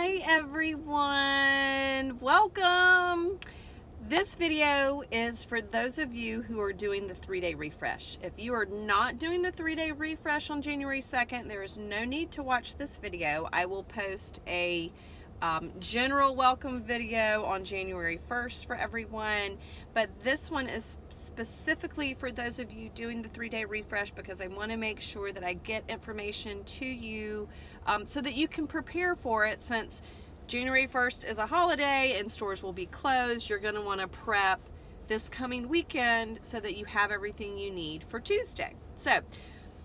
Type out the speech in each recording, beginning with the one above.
Hey everyone, welcome. This video is for those of you who are doing the 3-day refresh. If you are not doing the 3-day refresh on January 2nd, there is no need to watch this video. I will post a general welcome video on January 1st for everyone, but this one is specifically for those of you doing the 3-day refresh because I want to make sure that I get information to you so that you can prepare for it. Since January 1st is a holiday and stores will be closed, you're going to want to prep this coming weekend so that you have everything you need for Tuesday. So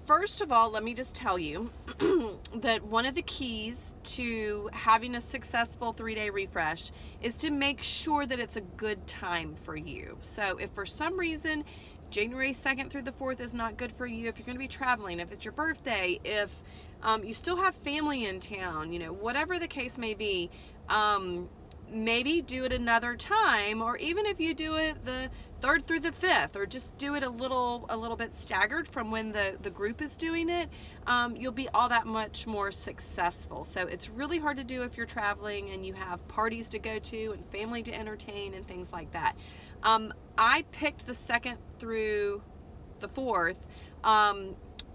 first of all, let me just tell you that one of the keys to having a successful 3-day refresh is to make sure that it's a good time for you. So if for some reason January 2nd through the 4th is not good for you, if you're going to be traveling, if it's your birthday, if you still have family in town, you know, whatever the case may be, maybe do it another time, or even if you do it the 3rd through the 5th, or just do it a little bit staggered from when the group is doing it, you'll be all that much more successful. So it's really hard to do if you're traveling and you have parties to go to and family to entertain and things like that. I picked the 2nd through the 4th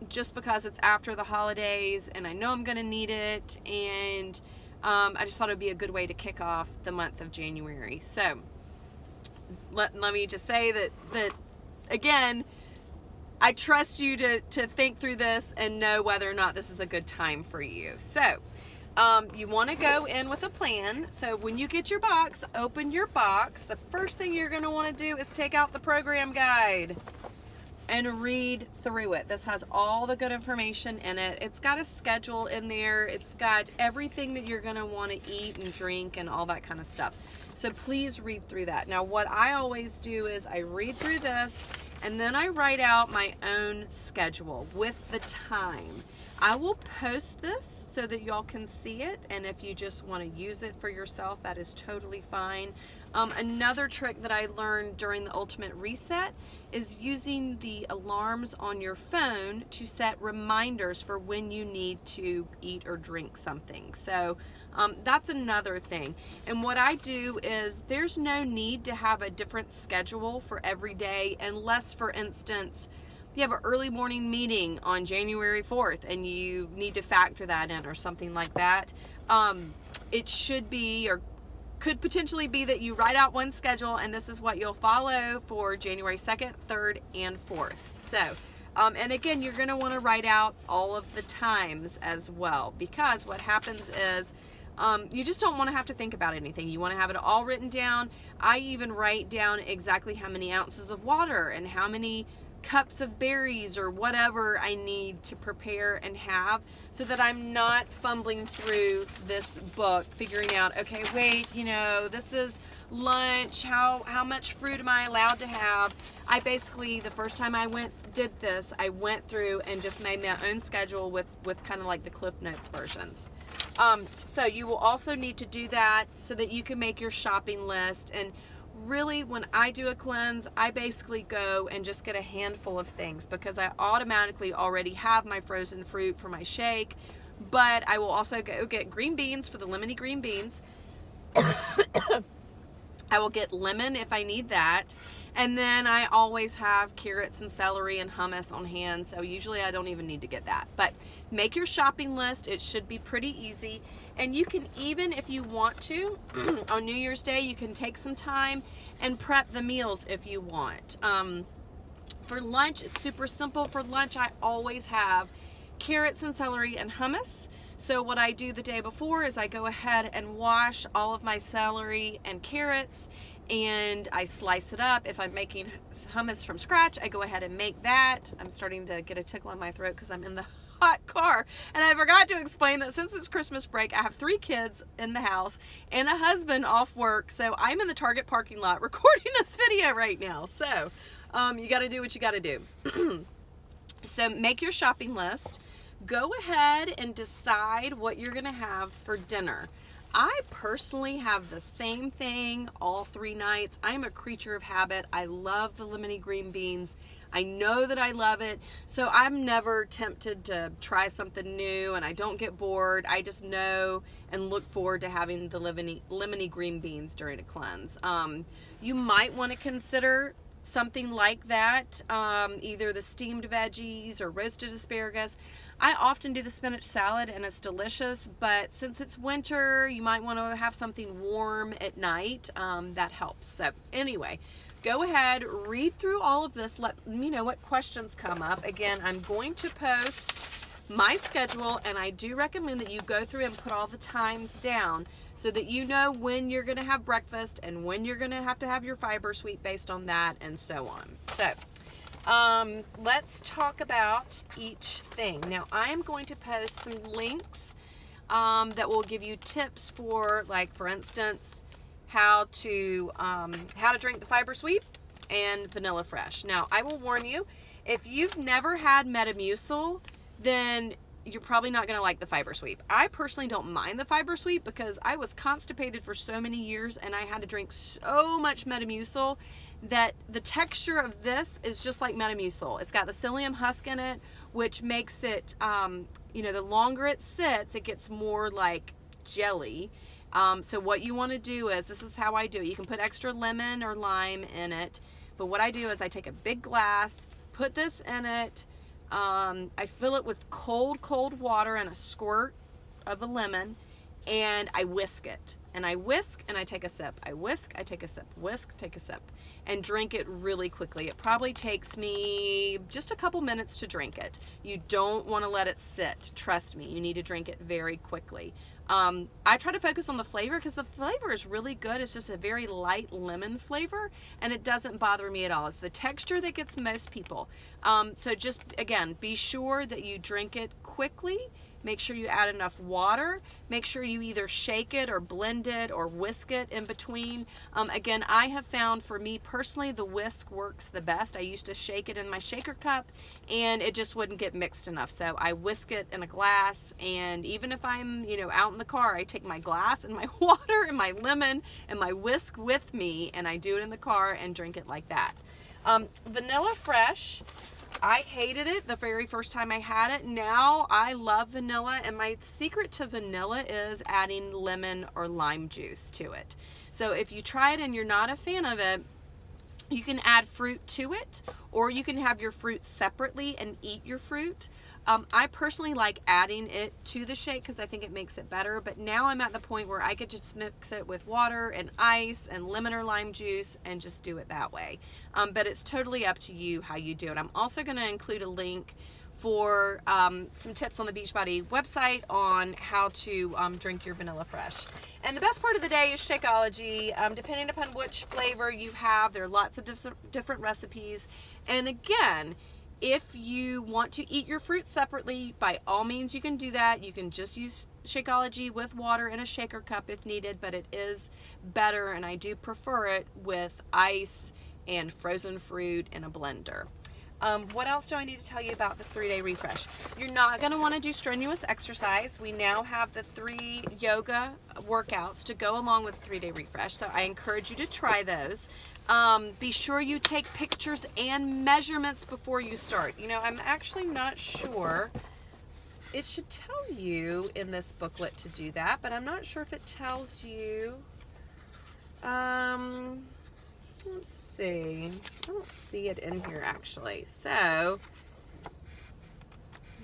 just because it's after the holidays and I know I'm going to need it, and I just thought it would be a good way to kick off the month of January. So let me just say that again, I trust you to think through this and know whether or not this is a good time for you. So you want to go in with a plan. So when you get your box, open your box. The first thing you're going to want to do is take out the program guide and read through it. This has all the good information in it. It's got a schedule in there. It's got everything that you're going to want to eat and drink and all that kind of stuff. So please read through that. Now, what I always do is I read through this and then I write out my own schedule with the time. I will post this so that y'all can see it, and if you just want to use it for yourself, that is totally fine. Another trick that I learned during the Ultimate Reset is using the alarms on your phone to set reminders for when you need to eat or drink something. So that's another thing. And what I do is there's no need to have a different schedule for every day unless, for instance, you have an early morning meeting on January 4th and you need to factor that in or something like that. It should be, or could potentially be, that you write out one schedule and this is what you'll follow for January 2nd, 3rd, and 4th. So, and again, you're going to want to write out all of the times as well, because what happens is you just don't want to have to think about anything. You want to have it all written down. I even write down exactly how many ounces of water and how many cups of berries or whatever I need to prepare and have, so that I'm not fumbling through this book figuring out, okay, wait, you know, this is lunch, how much fruit am I allowed to have? I basically, the first time I did this, I went through and just made my own schedule with kind of like the Cliff Notes versions. So you will also need to do that so that you can make your shopping list. And really, when I do a cleanse, I basically go and just get a handful of things because I automatically already have my frozen fruit for my shake, but I will also go get green beans for the lemony green beans. I will get lemon if I need that. And then I always have carrots and celery and hummus on hand, so usually I don't even need to get that. But make your shopping list. It should be pretty easy. And you can even, if you want to, on New Year's Day, you can take some time and prep the meals if you want. For lunch, it's super simple. For lunch, I always have carrots and celery and hummus. So what I do the day before is I go ahead and wash all of my celery and carrots, and I slice it up. If I'm making hummus from scratch, I go ahead and make that. I'm starting to get a tickle in my throat because I'm in the hot car. And I forgot to explain that since it's Christmas break, I have 3 kids in the house and a husband off work. So I'm in the Target parking lot recording this video right now. So you got to do what you got to do. So make your shopping list. Go ahead and decide what you're going to have for dinner. I personally have the same thing all 3 nights. I'm a creature of habit. I love the lemony green beans. I know that I love it. So I'm never tempted to try something new, and I don't get bored. I just know and look forward to having the lemony green beans during a cleanse. You might want to consider something like that, either the steamed veggies or roasted asparagus. I often do the spinach salad, and it's delicious, but since it's winter, you might want to have something warm at night. That helps. So anyway, go ahead, read through all of this. Let me know what questions come up. Again, I'm going to post my schedule, and I do recommend that you go through and put all the times down so that you know when you're going to have breakfast and when you're going to have your fiber sweep based on that, and so on. So let's talk about each thing. Now, I am going to post some links that will give you tips for, like, for instance, how to drink the fiber sweep and vanilla fresh. Now, I will warn you, if you've never had Metamucil, then you're probably not going to like the fiber sweep. I personally don't mind the fiber sweep because I was constipated for so many years, and I had to drink so much Metamucil that the texture of this is just like Metamucil. It's got the psyllium husk in it, which makes it, the longer it sits, it gets more like jelly. So what you want to do is, this is how I do it. You can put extra lemon or lime in it, but what I do is I take a big glass, put this in it, I fill it with cold water and a squirt of the lemon, and I whisk it. And I whisk and I take a sip. I whisk, I take a sip. Whisk, take a sip. And drink it really quickly. It probably takes me just a couple minutes to drink it. You don't want to let it sit. Trust me, you need to drink it very quickly. I try to focus on the flavor because the flavor is really good. It's just a very light lemon flavor, and it doesn't bother me at all. It's the texture that gets most people. So just, again, be sure that you drink it quickly. Make sure you add enough water. Make sure you either shake it or blend it or whisk it in between. Again, I have found, for me personally, the whisk works the best. I used to shake it in my shaker cup, and it just wouldn't get mixed enough. So I whisk it in a glass, and even if I'm, out in the car, I take my glass and my water and my lemon and my whisk with me, and I do it in the car and drink it like that. Vanilla Fresh, I hated it the very first time I had it. Now I love vanilla, and my secret to vanilla is adding lemon or lime juice to it. So if you try it and you're not a fan of it, you can add fruit to it, or you can have your fruit separately and eat your fruit. I personally like adding it to the shake because I think it makes it better, but now I'm at the point where I could just mix it with water and ice and lemon or lime juice and just do it that way. But it's totally up to you how you do it. I'm also going to include a link for some tips on the Beachbody website on how to drink your Vanilla Fresh. And the best part of the day is Shakeology. Depending upon which flavor you have, there are lots of different recipes. And again, if you want to eat your fruit separately, by all means you can do that. You can just use Shakeology with water in a shaker cup if needed, but it is better, and I do prefer it with ice and frozen fruit in a blender. What else do I need to tell you about the 3-day refresh? You're not going to want to do strenuous exercise. We now have the 3 yoga workouts to go along with the 3-day refresh, so I encourage you to try those. Be sure you take pictures and measurements before you start. I'm actually not sure. It should tell you in this booklet to do that, but I'm not sure if it tells you. Let's see. I don't see it in here actually. So,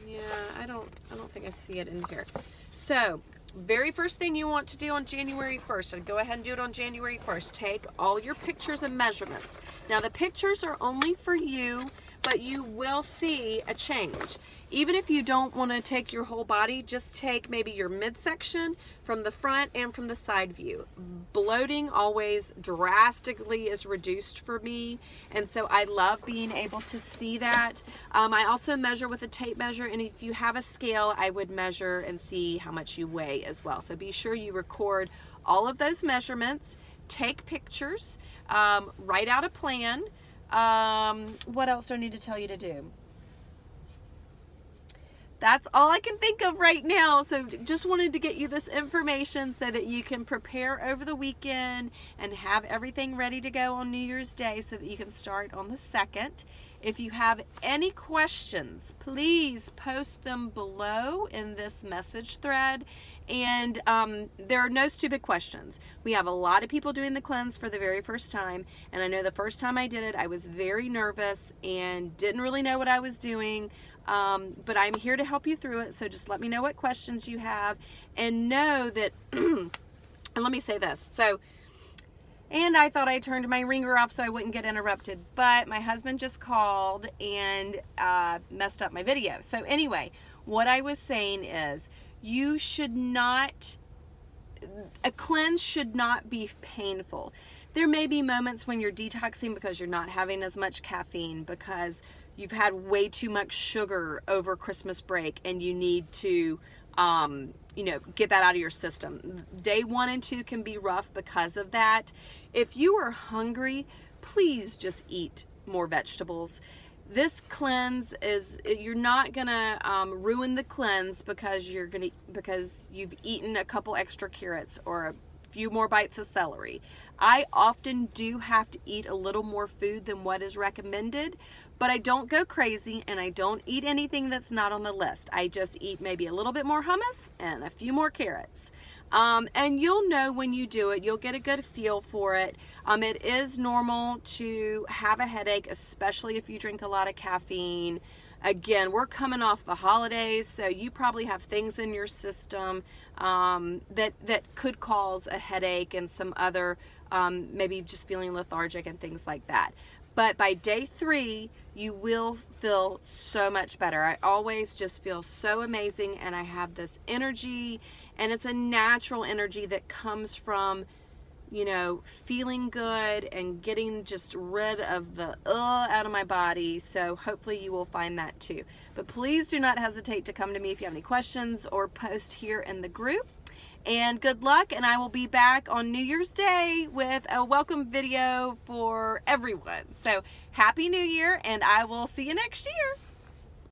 yeah, I don't think I see it in here. So, very first thing you want to do on January 1st, and go ahead and do it on January 1st, take all your pictures and measurements. Now, the pictures are only for you, but you will see a change. Even if you don't want to take your whole body, just take maybe your midsection from the front and from the side view. Bloating always drastically is reduced for me, and so I love being able to see that. I also measure with a tape measure, and if you have a scale, I would measure and see how much you weigh as well. So be sure you record all of those measurements, take pictures, write out a plan. What else do I need to tell you to do? that's all I can think of right now. So just wanted to get you this information so that you can prepare over the weekend and have everything ready to go on New Year's Day so that you can start on the 2nd. If you have any questions, please post them below in this message thread. And there are no stupid questions. We have a lot of people doing the cleanse for the very first time. And I know the first time I did it, I was very nervous and didn't really know what I was doing. But I'm here to help you through it. So just let me know what questions you have and know that, and let me say this. And I thought I turned my ringer off so I wouldn't get interrupted, but my husband just called and messed up my video. So anyway, what I was saying is you should not, a cleanse should not be painful. There may be moments when you're detoxing because you're not having as much caffeine, because you've had way too much sugar over Christmas break and you need to get that out of your system. Day 1 and 2 can be rough because of that. If you are hungry, please just eat more vegetables. This cleanse you're not gonna ruin the cleanse because you've eaten a couple extra carrots or a few more bites of celery. I often do have to eat a little more food than what is recommended, but I don't go crazy and I don't eat anything that's not on the list. I just eat maybe a little bit more hummus and a few more carrots. And you'll know when you do it, you'll get a good feel for it. It is normal to have a headache, especially if you drink a lot of caffeine. Again, we're coming off the holidays, so you probably have things in your system that could cause a headache and some other, maybe just feeling lethargic and things like that. But by day 3, you will feel so much better. I always just feel so amazing, and I have this energy, and it's a natural energy that comes from, feeling good and getting just rid of the out of my body. So hopefully you will find that too. But please do not hesitate to come to me if you have any questions or post here in the group. And good luck, and I will be back on New Year's Day with a welcome video for everyone. So Happy New Year, and I will see you next year.